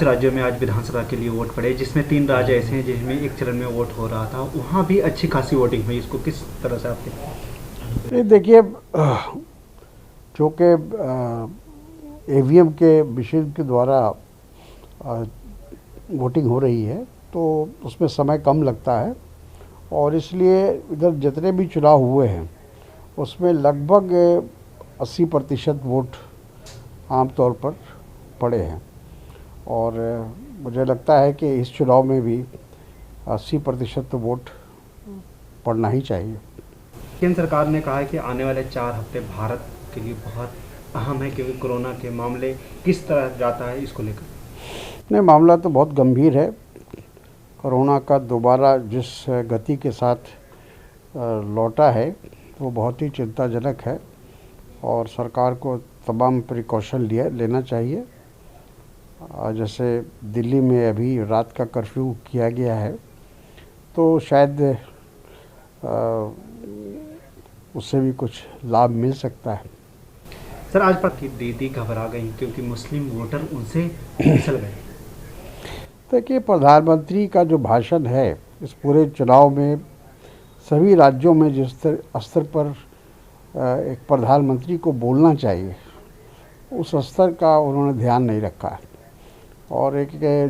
राज्यों में आज विधानसभा के लिए वोट पड़े, जिसमें 3 राज्य ऐसे हैं जिसमें एक चरण में वोट हो रहा था, वहाँ भी अच्छी खासी वोटिंग हुई। इसको किस तरह से आपके? ये देखिए, चूँकि ईवीएम के मशीन के द्वारा वोटिंग हो रही है तो उसमें समय कम लगता है, और इसलिए इधर जितने भी चुनाव हुए हैं उसमें लगभग 80% वोट आमतौर पर पड़े हैं, और मुझे लगता है कि इस चुनाव में भी 80% तो वोट पड़ना ही चाहिए। केंद्र सरकार ने कहा है कि आने वाले 4 हफ्ते भारत के लिए बहुत अहम है, क्योंकि कोरोना के मामले किस तरह जाता है इसको लेकर? नहीं, मामला तो बहुत गंभीर है। कोरोना का दोबारा जिस गति के साथ लौटा है वो बहुत ही चिंताजनक है, और सरकार को तमाम प्रिकॉशन लेना चाहिए। जैसे दिल्ली में अभी रात का कर्फ्यू किया गया है, तो शायद उससे भी कुछ लाभ मिल सकता है। सर, आज पर दीदी घबरा गई क्योंकि मुस्लिम वोटर उनसे फिसल गए। देखिए, प्रधानमंत्री का जो भाषण है इस पूरे चुनाव में सभी राज्यों में जिस स्तर पर एक प्रधानमंत्री को बोलना चाहिए उस स्तर का उन्होंने ध्यान नहीं रखा है, और एक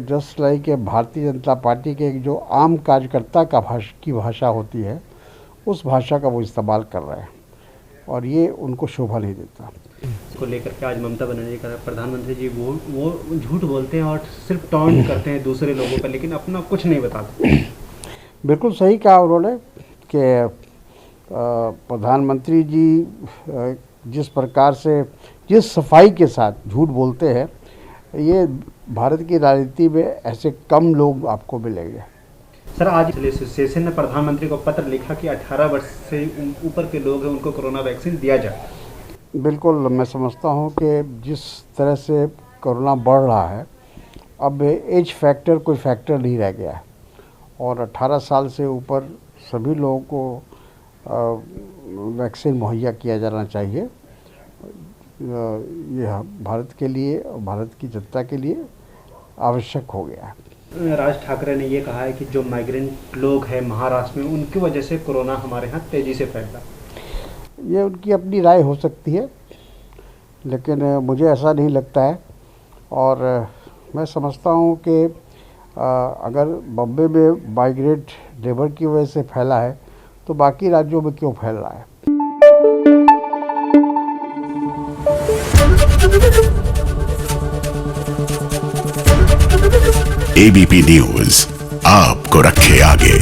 just like Bharatiya Janata party के एक जो आम कार्यकर्ता की भाषा होती है उस भाषा का वो इस्तेमाल कर रहे हैं, और ये उनको शोभा नहीं देता। इसको लेकर के आज ममता बनर्जी का प्रधानमंत्री जी वो झूठ बोलते हैं और सिर्फ टॉन्ट करते हैं दूसरे लोगों पर, लेकिन अपना कुछ नहीं बताते। बिल्कुल सही कहा उन्होंने कि प्रधानमंत्री जी जिस प्रकार से जिस सफाई के साथ झूठ बोलते हैं, ये भारत की राजनीति में ऐसे कम लोग आपको मिलेंगे। सर, आज एसोसिएशन ने प्रधानमंत्री को पत्र लिखा कि 18 वर्ष से ऊपर के लोग हैं उनको कोरोना वैक्सीन दिया जाए। बिल्कुल, मैं समझता हूँ कि जिस तरह से कोरोना बढ़ रहा है अब एज फैक्टर कोई फैक्टर नहीं रह गया है, और 18 साल से ऊपर सभी लोगों को वैक्सीन मुहैया किया जाना चाहिए। यह भारत के लिए और भारत की जनता के लिए आवश्यक हो गया है। राज ठाकरे ने ये कहा है कि जो माइग्रेंट लोग हैं महाराष्ट्र में उनकी वजह से कोरोना हमारे यहाँ तेज़ी से फैल रहा है। ये उनकी अपनी राय हो सकती है, लेकिन मुझे ऐसा नहीं लगता है, और मैं समझता हूँ कि अगर बम्बे में माइग्रेंट लेबर की वजह से फैला है तो बाकी राज्यों में क्यों फैल रहा है। एबीपी न्यूज़ आपको रखे आगे।